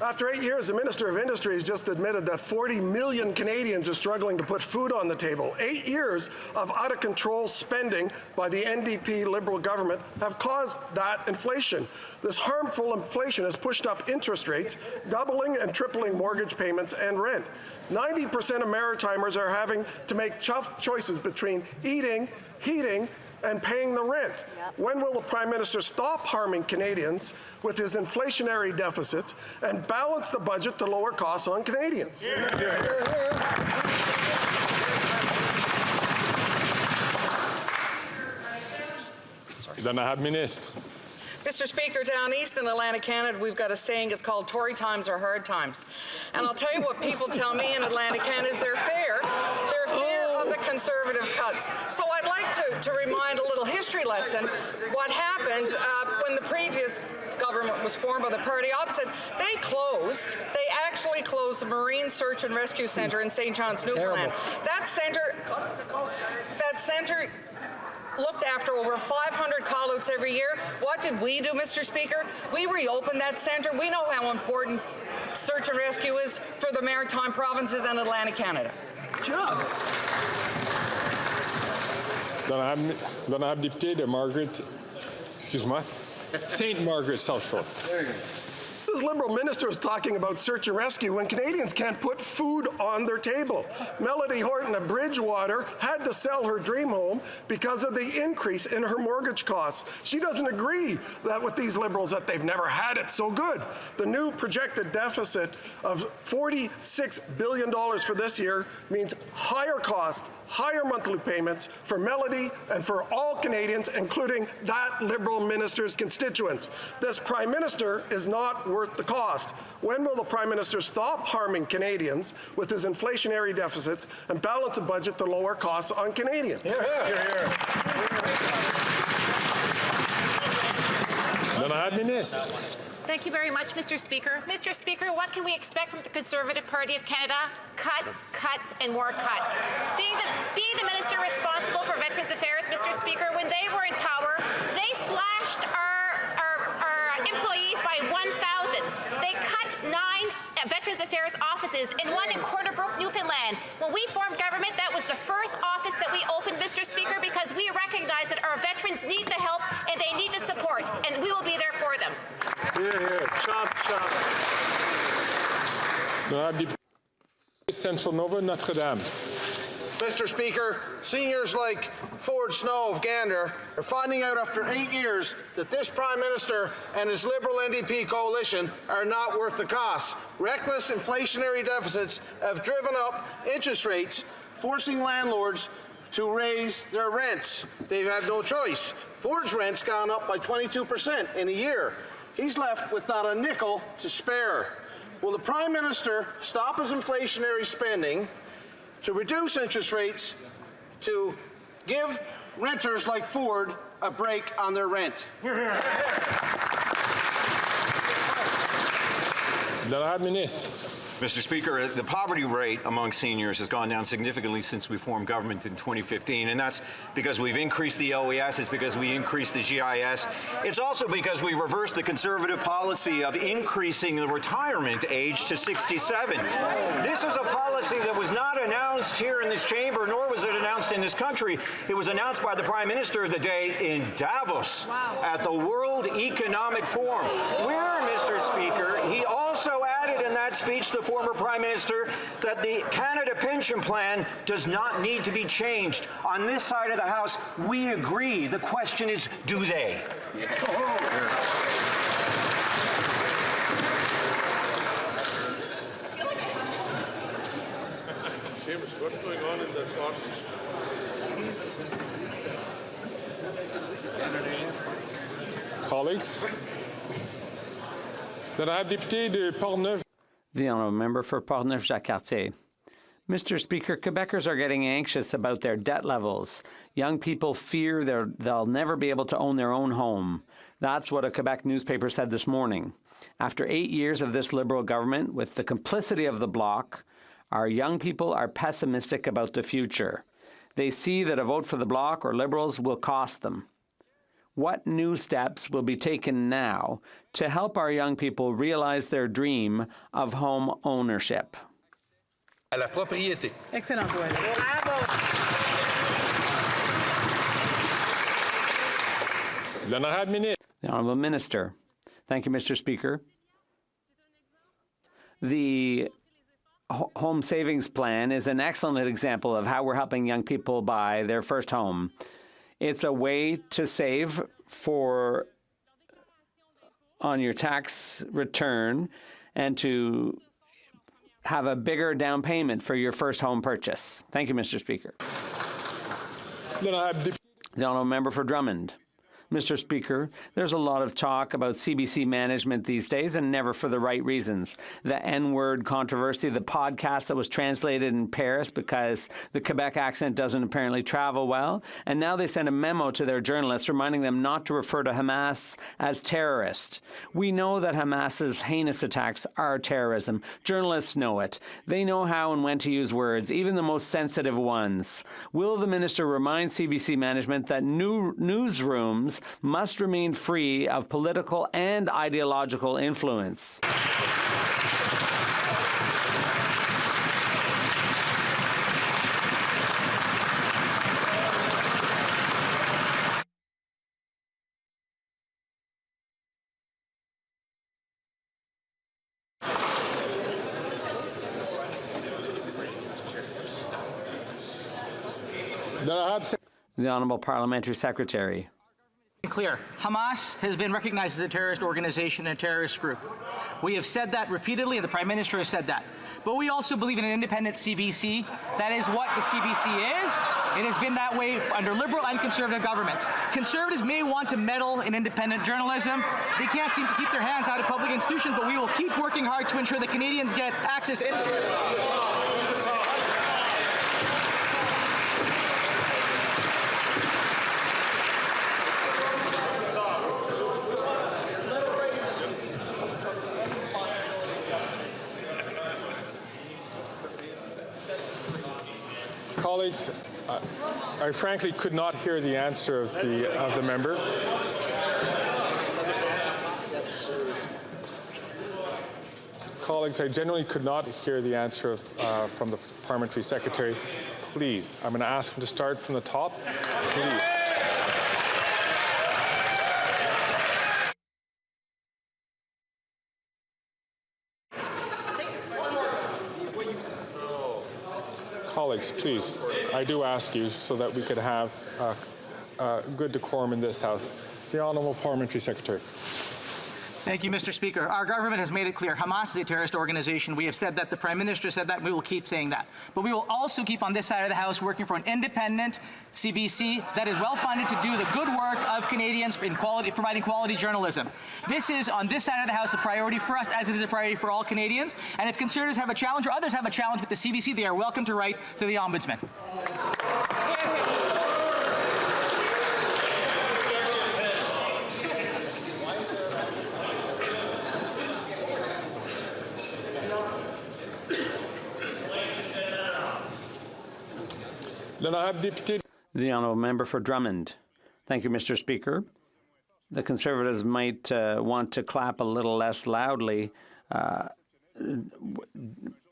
After 8 years, the Minister of Industry has just admitted that 40 million Canadians are struggling to put food on the table. 8 years of out-of-control spending by the NDP Liberal government have caused that inflation. This harmful inflation has pushed up interest rates, doubling and tripling mortgage payments and rent. 90% of Maritimers are having to make tough choices between eating, heating, and paying the rent. Yep. When will the Prime Minister stop harming Canadians with his inflationary deficits and balance the budget to lower costs on Canadians? L'honorable ministre. Mr. Speaker, down east in Atlantic Canada, we've got a saying, it's called Tory times or hard times. And I'll tell you what people tell me in Atlantic Canada is their fear of the Conservative cuts. So I'd like to remind a little history lesson what happened when the previous government was formed by the party opposite. They actually closed the Marine Search and Rescue Centre in St. John's, Newfoundland. That centre looked after over 500 call-outs every year. What did we do, Mr. Speaker? We reopened that centre. We know how important search and rescue is for the Maritime provinces and Atlantic Canada. Good job. L'honorable député de Margaret Excuse-moi. St. Margaret, South Shore. This Liberal minister is talking about search and rescue when Canadians can't put food on their table. Melody Horton of Bridgewater had to sell her dream home because of the increase in her mortgage costs. She doesn't agree that with these Liberals that they've never had it so good. The new projected deficit of $46 billion for this year means higher cost, higher monthly payments for Melody and for all Canadians, including that Liberal minister's constituents. This Prime Minister is not worth the cost. When will the Prime Minister stop harming Canadians with his inflationary deficits and balance a budget to lower costs on Canadians? Hear, hear. Thank you very much, Mr. Speaker. Mr. Speaker, what can we expect from the Conservative Party of Canada? Cuts, cuts, and more cuts. Being the minister responsible for Veterans Affairs, Mr. Speaker, when they were in power, they slashed our employees by 1,000. They cut 9 Veterans Affairs offices and 1 in Quarterbrook, Newfoundland. When we formed government, that was the first office that we opened, Mr. Speaker, because we recognize that our veterans need the help and they need the support, and we will be there for them. Hear, hear. Chop, chop. Central Nova, Notre Dame. Mr. Speaker, seniors like Ford Snow of Gander are finding out after 8 years that this Prime Minister and his Liberal NDP coalition are not worth the cost. Reckless inflationary deficits have driven up interest rates, forcing landlords to raise their rents. They've had no choice. Ford's rent's gone up by 22% in a year. He's left with not a nickel to spare. Will the Prime Minister stop his inflationary spending to reduce interest rates, to give renters like Ford a break on their rent? Mr. Speaker, the poverty rate among seniors has gone down significantly since we formed government in 2015, and that's because we've increased the OES, it's because we increased the GIS. It's also because we reversed the Conservative policy of increasing the retirement age to 67. This is a policy that was not announced here in this chamber, nor was it announced in this country. It was announced by the Prime Minister the day in Davos at the World Economic Forum, where, Mr. Speaker, he also added in that speech, the former Prime Minister, that the Canada Pension Plan does not need to be changed. On this side of the House, we agree. The question is, do they? Seamus, what's going on in the Scotland? Colleagues, the député de Portneuf. The honourable member for Portneuf-Jacques-Cartier. Mr. Speaker, Quebecers are getting anxious about their debt levels. Young people fear they'll never be able to own their own home. That's what a Quebec newspaper said this morning. After 8 years of this Liberal government, with the complicity of the Bloc, our young people are pessimistic about the future. They see that a vote for the Bloc or Liberals will cost them. What new steps will be taken now to help our young people realize their dream of home ownership? À la propriété. Excellent. The Honourable Minister. Thank you, Mr. Speaker. The Home Savings Plan is an excellent example of how we're helping young people buy their first home. It's a way to save on your tax return and to have a bigger down payment for your first home purchase. Thank you, Mr. Speaker. The honourable member for Drummond. Mr. Speaker, there's a lot of talk about CBC management these days, and never for the right reasons. The N-word controversy, the podcast that was translated in Paris because the Quebec accent doesn't apparently travel well, and now they send a memo to their journalists reminding them not to refer to Hamas as terrorist. We know that Hamas's heinous attacks are terrorism. Journalists know it. They know how and when to use words, even the most sensitive ones. Will the minister remind CBC management that newsrooms must remain free of political and ideological influence? The Honourable Parliamentary Secretary. Clear. Hamas has been recognized as a terrorist organization and a terrorist group. We have said that repeatedly, and the Prime Minister has said that. But we also believe in an independent CBC. That is what the CBC is. It has been that way under Liberal and Conservative governments. Conservatives may want to meddle in independent journalism. They can't seem to keep their hands out of public institutions, but we will keep working hard to ensure that Canadians get access to Colleagues, I frankly could not hear the answer of the member. Colleagues, I genuinely could not hear the answer from the Parliamentary Secretary. Please, I'm going to ask him to start from the top. Please. Colleagues, please, I do ask you so that we could have good decorum in this House. The Honourable Parliamentary Secretary. Thank you, Mr. Speaker. Our government has made it clear Hamas is a terrorist organization. We have said that. The Prime Minister said that. And we will keep saying that. But we will also keep on this side of the House working for an independent CBC that is well funded to do the good work of Canadians in providing quality journalism. This is, on this side of the House, a priority for us, as it is a priority for all Canadians. And if Conservatives have a challenge or others have a challenge with the CBC, they are welcome to write to the Ombudsman. The Honourable Member for Drummond. Thank you, Mr. Speaker. The Conservatives might want to clap a little less loudly.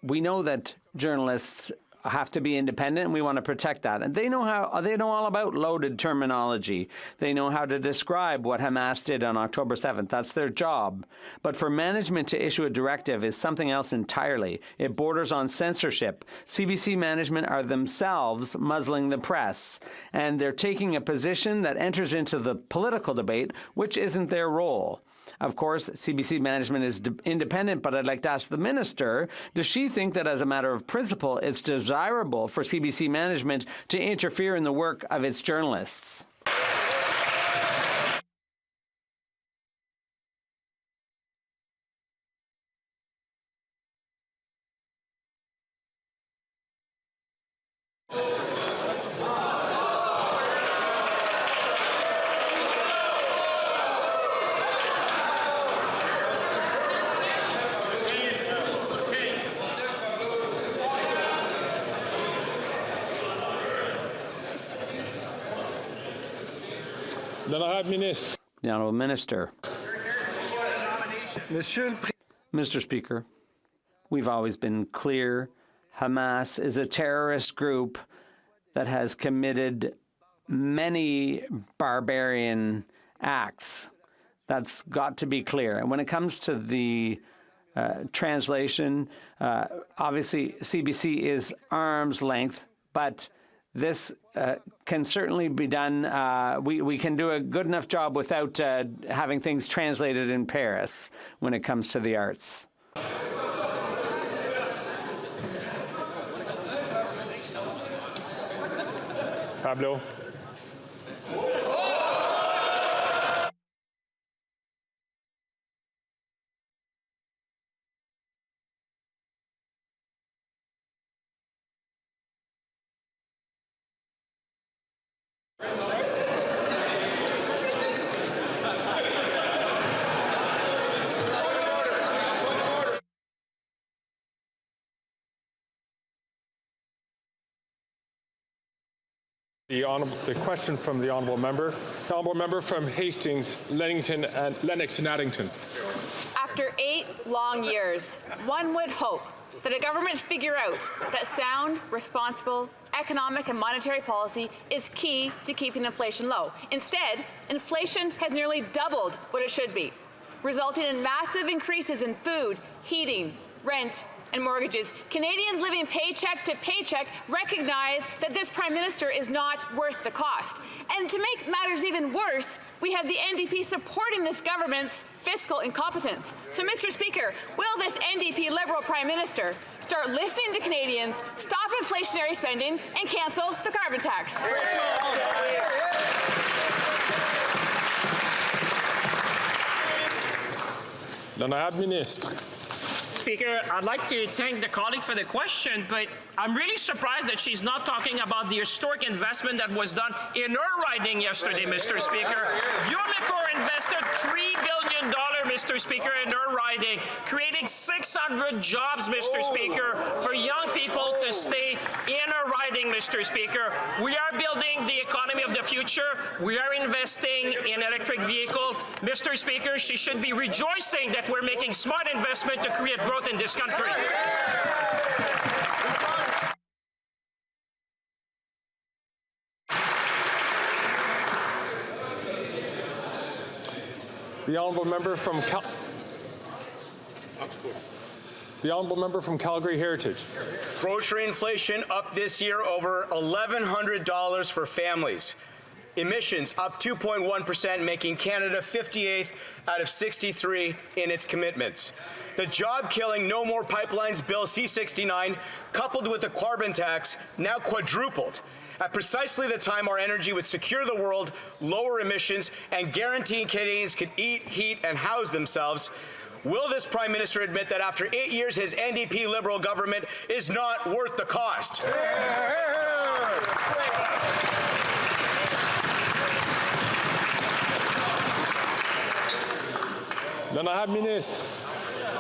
We know that journalists have to be independent, and we want to protect that. And they know all about loaded terminology. They know how to describe what Hamas did on October 7th. That's their job. But for management to issue a directive is something else entirely. It borders on censorship. CBC management are themselves muzzling the press, and they're taking a position that enters into the political debate, which isn't their role. Of course, CBC management is independent, but I'd like to ask the minister, does she think that as a matter of principle, it's desirable for CBC management to interfere in the work of its journalists? The Honourable Minister. Mr. Speaker, we've always been clear. Hamas is a terrorist group that has committed many barbarian acts. That's got to be clear. And when it comes to the translation, obviously CBC is arm's length, but this can certainly be done. We can do a good enough job without having things translated in Paris when it comes to the arts. Pablo. The question from the Honourable Member from Hastings, Lennox and Addington. After 8 long years, one would hope that a government figure out that sound, responsible economic and monetary policy is key to keeping inflation low. Instead, inflation has nearly doubled what it should be, resulting in massive increases in food, heating, rent, and mortgages. Canadians living paycheck to paycheck recognize that this Prime Minister is not worth the cost. And to make matters even worse, we have the NDP supporting this government's fiscal incompetence. So, Mr. Speaker, will this NDP Liberal Prime Minister start listening to Canadians, stop inflationary spending, and cancel the carbon tax? L'honorable ministre. Speaker, I'd like to thank the colleague for the question, but I'm really surprised that she's not talking about the historic investment that was done in her riding yesterday, Mr. Speaker. Umicore invested $3 billion, Mr. Speaker, in her riding, creating 600 jobs, Mr. Speaker, for young people to stay in her riding, Mr. Speaker. We are building the economy of the future. We are investing in electric vehicles. Mr. Speaker, she should be rejoicing that we're making smart investment to create growth in this country. The honourable member from Calgary Heritage. Grocery inflation up this year over $1,100 for families. Emissions up 2.1%, making Canada 58th out of 63 in its commitments. The job-killing No More Pipelines Bill C-69, coupled with the carbon tax, now quadrupled at precisely the time our energy would secure the world, lower emissions, and guarantee Canadians could eat, heat, and house themselves. Will this Prime Minister admit that after 8 years, his NDP Liberal government is not worth the cost? L'honorable ministre.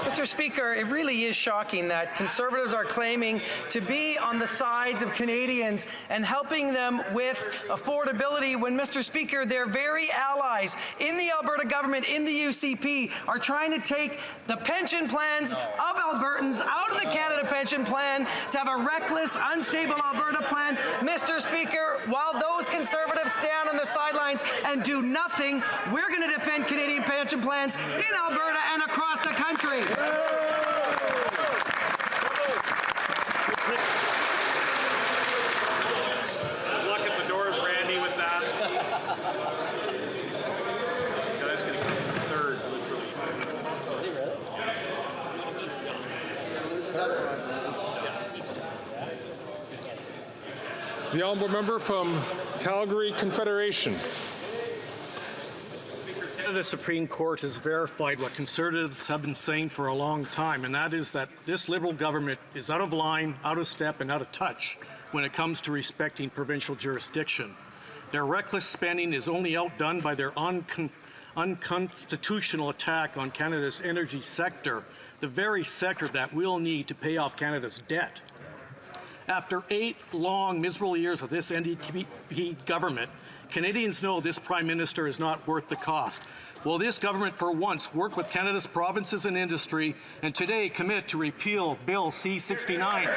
Mr. Speaker, it really is shocking that Conservatives are claiming to be on the sides of Canadians and helping them with affordability when, Mr. Speaker, their very allies in the Alberta government, in the UCP, are trying to take the pension plans of Albertans out of the Canada Pension Plan to have a reckless, unstable Alberta plan. Mr. Speaker, while those Conservatives stand on the sidelines and do nothing, we're going to defend Canadian pension plans in Alberta and across the country. Look at the doors, Randy, with that. You guys can come third. The honourable member from Calgary Confederation. The Supreme Court has verified what Conservatives have been saying for a long time, and that is that this Liberal government is out of line, out of step, and out of touch when it comes to respecting provincial jurisdiction. Their reckless spending is only outdone by their unconstitutional attack on Canada's energy sector, the very sector that we'll need to pay off Canada's debt. After 8 long, miserable years of this NDP government, Canadians know this Prime Minister is not worth the cost. Will this government for once work with Canada's provinces and industry and today commit to repeal Bill C-69?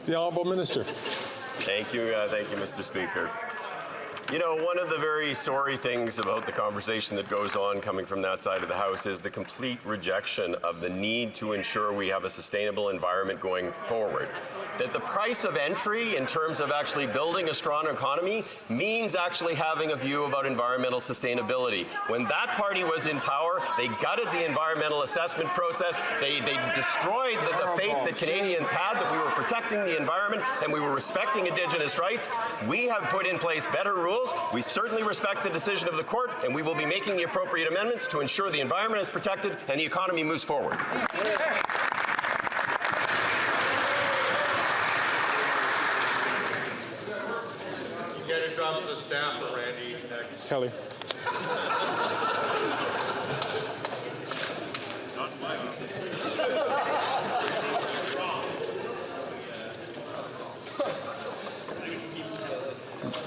The honourable minister. Thank you, Mr. Speaker. You know, one of the very sorry things about the conversation that goes on coming from that side of the House is the complete rejection of the need to ensure we have a sustainable environment going forward. That the price of entry in terms of actually building a strong economy means actually having a view about environmental sustainability. When that party was in power, they gutted the environmental assessment process. They destroyed the faith that Canadians had that we were protecting the environment and we were respecting Indigenous rights. We have put in place better rules. We certainly respect the decision of the court, and we will be making the appropriate amendments to ensure the environment is protected and the economy moves forward. You get it drop to the staff for Randy next. Kelly.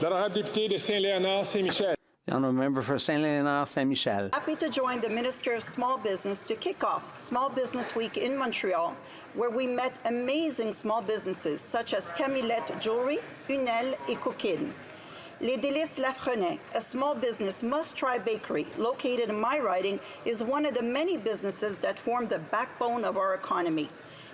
L'honorable député de Saint-Léonard-Saint-Michel. The honourable member for Saint-Léonard-Saint-Michel. Happy to join the Minister of Small Business to kick off Small Business Week in Montreal where we met amazing small businesses such as Camillette Jewelry, Unel, and Coquine. Les Délices Lafrenet, a small business must-try bakery located in my riding, is one of the many businesses that form the backbone of our economy.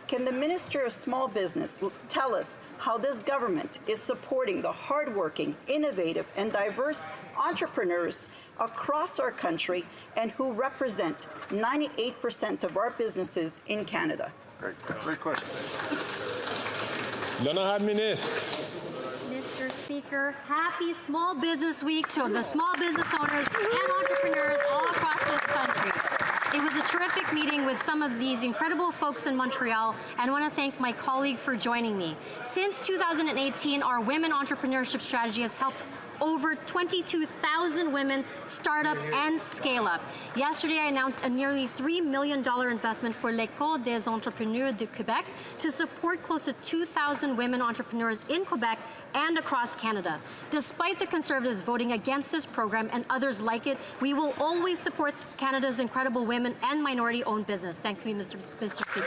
Can the Minister of Small Business tell us how this government is supporting the hardworking, innovative, and diverse entrepreneurs across our country and who represent 98% of our businesses in Canada? Great question. L'honorable ministre. Mr. Speaker, happy Small Business Week to the small business owners and entrepreneurs all across this country. It was a terrific meeting with some of these incredible folks in Montreal, and I want to thank my colleague for joining me. Since 2018, our women entrepreneurship strategy has helped over 22,000 women start up and scale up. Yesterday, I announced a nearly $3 million investment for l'École des entrepreneurs de Québec to support close to 2,000 women entrepreneurs in Quebec and across Canada. Despite the Conservatives voting against this program and others like it, we will always support Canada's incredible women and minority-owned business. Thank you, Mr. Speaker.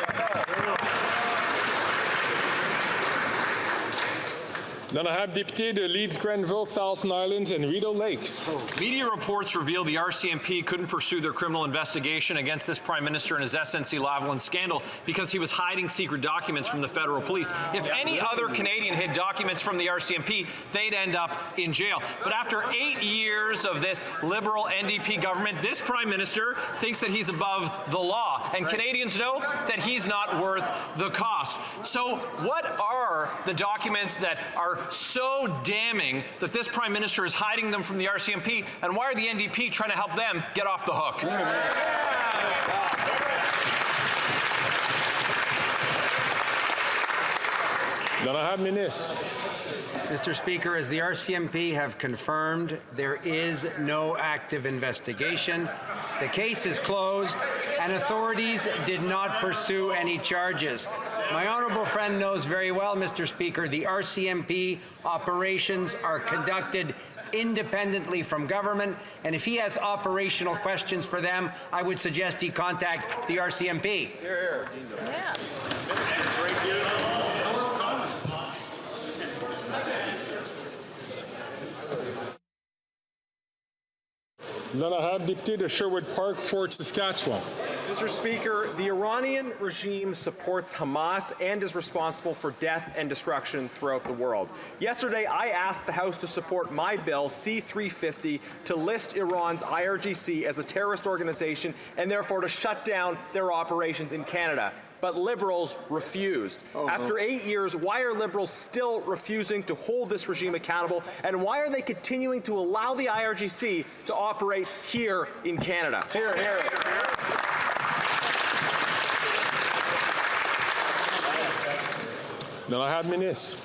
L'honorable député de Leeds, Grenville, Thousand Islands, and Rideau Lakes. Media reports reveal the RCMP couldn't pursue their criminal investigation against this Prime Minister and his SNC-Lavalin scandal because he was hiding secret documents from the federal police. If any other Canadian hid documents from the RCMP, they'd end up in jail. But after 8 years of this Liberal NDP government, this Prime Minister thinks that he's above the law, and Canadians know that he's not worth the cost. So what are the documents that are so damning that this Prime Minister is hiding them from the RCMP, and why are the NDP trying to help them get off the hook? L'honorable ministre. Mr. Speaker, as the RCMP have confirmed, there is no active investigation. The case is closed, and authorities did not pursue any charges. My honourable friend knows very well, Mr. Speaker, the RCMP operations are conducted independently from government, and if he has operational questions for them, I would suggest he contact the RCMP. Yeah. L'honorable député de Sherwood Park, Fort Saskatchewan. Mr. Speaker, the Iranian regime supports Hamas and is responsible for death and destruction throughout the world. Yesterday, I asked the House to support my bill, C-350, to list Iran's IRGC as a terrorist organization and therefore to shut down their operations in Canada. But Liberals refused. After 8 years, why are Liberals still refusing to hold this regime accountable? And why are they continuing to allow the IRGC to operate here in Canada? Here, here. L'honorable ministre.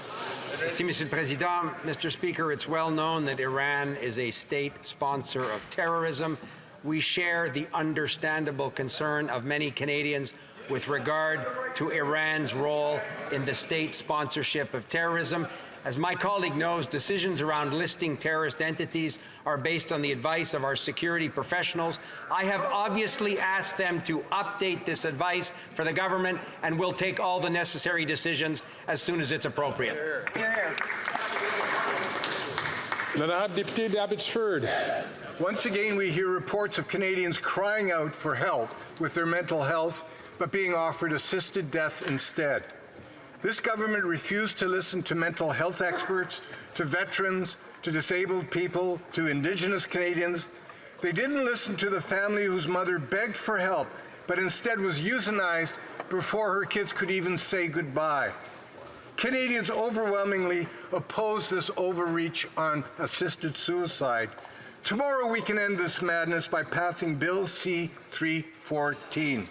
Merci, Monsieur le Président. Mr. Speaker, it's well known that Iran is a state sponsor of terrorism. We share the understandable concern of many Canadians with regard to Iran's role in the state sponsorship of terrorism. As my colleague knows, decisions around listing terrorist entities are based on the advice of our security professionals. I have obviously asked them to update this advice for the government, and will take all the necessary decisions as soon as it's appropriate. L'honorable député d'Abbotsford. Once again, we hear reports of Canadians crying out for help with their mental health, but being offered assisted death instead. This government refused to listen to mental health experts, to veterans, to disabled people, to Indigenous Canadians. They didn't listen to the family whose mother begged for help, but instead was euthanized before her kids could even say goodbye. Canadians overwhelmingly oppose this overreach on assisted suicide. Tomorrow we can end this madness by passing Bill C-314.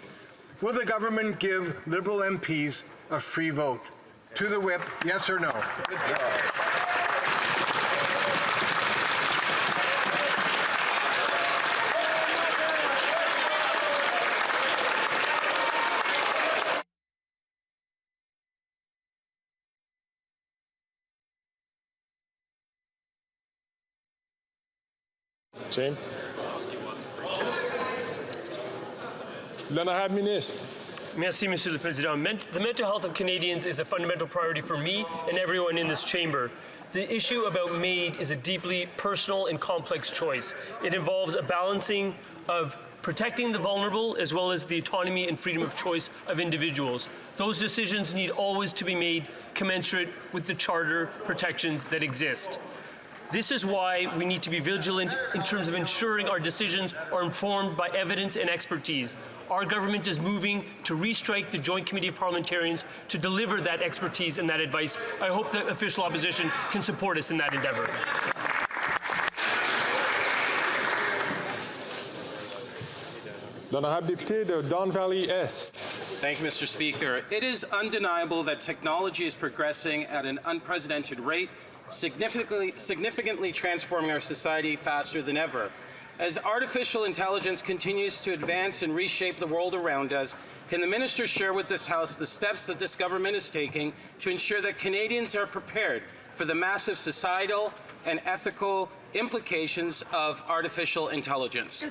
Will the government give Liberal MPs a free vote? To the whip, yes or no? Good job. James. L'honorable ministre. Merci, Monsieur le Président. The mental health of Canadians is a fundamental priority for me and everyone in this chamber. The issue about MAID is a deeply personal and complex choice. It involves a balancing of protecting the vulnerable as well as the autonomy and freedom of choice of individuals. Those decisions need always to be made commensurate with the Charter protections that exist. This is why we need to be vigilant in terms of ensuring our decisions are informed by evidence and expertise. Our government is moving to restrike the Joint Committee of Parliamentarians to deliver that expertise and that advice. I hope the official opposition can support us in that endeavour. L'honorable député de Don Valley Est. Thank you, Mr. Speaker. It is undeniable that technology is progressing at an unprecedented rate, significantly transforming our society faster than ever. As artificial intelligence continues to advance and reshape the world around us, can the minister share with this House the steps that this government is taking to ensure that Canadians are prepared for the massive societal and ethical implications of artificial intelligence?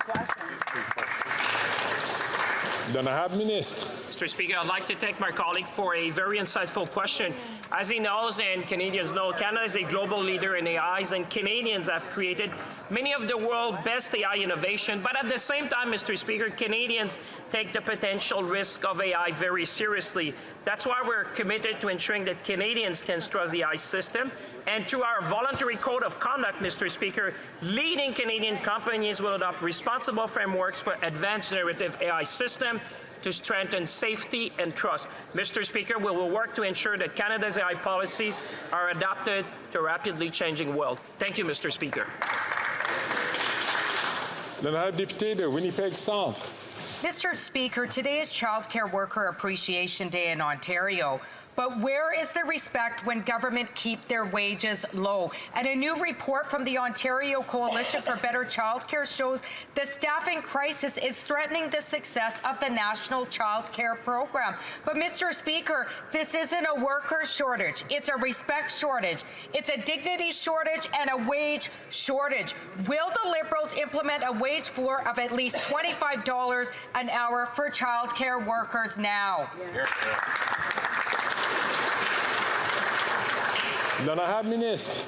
Mr. Speaker, I'd like to thank my colleague for a very insightful question. As he knows and Canadians know, Canada is a global leader in AIs, and Canadians have created many of the world's best AI innovation. But at the same time, Mr. Speaker, Canadians take the potential risk of AI very seriously. That's why we're committed to ensuring that Canadians can trust the AI system. And through our voluntary code of conduct, Mr. Speaker, leading Canadian companies will adopt responsible frameworks for advanced generative AI system to strengthen safety and trust. Mr. Speaker, we will work to ensure that Canada's AI policies are adapted to a rapidly changing world. Thank you, Mr. Speaker. L'honorable député de Winnipeg Centre. Mr. Speaker, today is Child Care Worker Appreciation Day in Ontario. But where is the respect when government keep their wages low? And a new report from the Ontario Coalition for Better Childcare shows the staffing crisis is threatening the success of the National Child Care Program. But Mr. Speaker, this isn't a worker shortage. It's a respect shortage. It's a dignity shortage and a wage shortage. Will the Liberals implement a wage floor of at least $25 an hour for child care workers now? L'honorable ministre.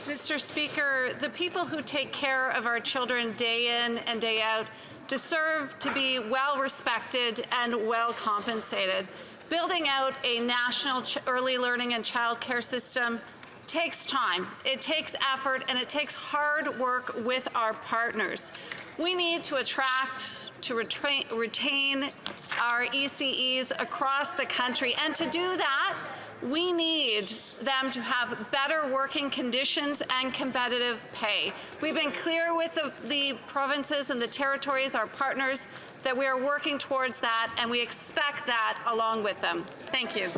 Mr. Speaker, the people who take care of our children day in and day out deserve to be well respected and well compensated. Building out a national early learning and child care system takes time, it takes effort, and it takes hard work with our partners. We need to attract, to retain our ECEs across the country, and to do that, we need them to have better working conditions and competitive pay. We've been clear with the provinces and the territories, our partners, that we are working towards that, and we expect that along with them. Thank you.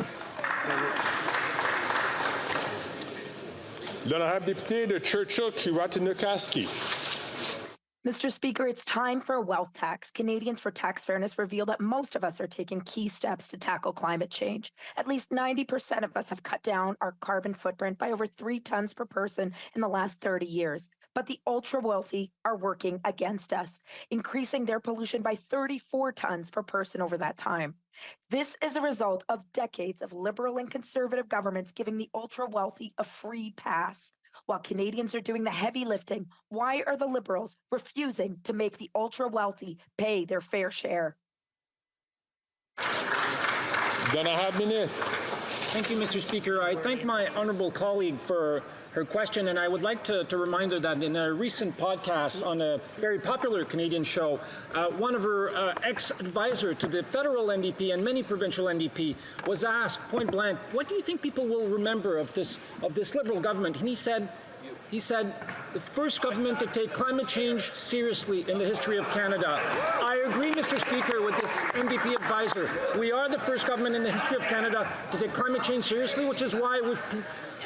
L'honorable député de Churchill-Kiewata-Newcastle. Mr. Speaker, it's time for a wealth tax. Canadians for Tax Fairness reveal that most of us are taking key steps to tackle climate change. At least 90% of us have cut down our carbon footprint by over 3 tons per person in the last 30 years. But the ultra-wealthy are working against us, increasing their pollution by 34 tons per person over that time. This is a result of decades of Liberal and Conservative governments giving the ultra-wealthy a free pass. While Canadians are doing the heavy lifting, why are the Liberals refusing to make the ultra-wealthy pay their fair share? Thank you, Mr. Speaker. I thank my honourable colleague for her question, and I would like to remind her that in a recent podcast on a very popular Canadian show, one of her ex-advisor to the federal NDP and many provincial NDP was asked point blank, "What do you think people will remember of this Liberal government?" And he said, "The first government to take climate change seriously in the history of Canada." I agree, Mr. Speaker, with this NDP advisor. We are the first government in the history of Canada to take climate change seriously, which is why we've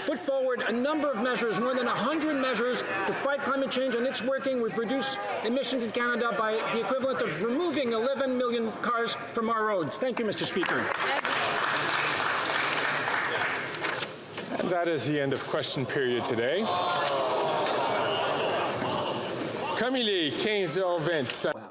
put forward a number of measures, more than 100 measures to fight climate change, and it's working. We've reduced emissions in Canada by the equivalent of removing 11 million cars from our roads. Thank you, Mr. Speaker. And that is the end of question period today. Comme il est 15h25.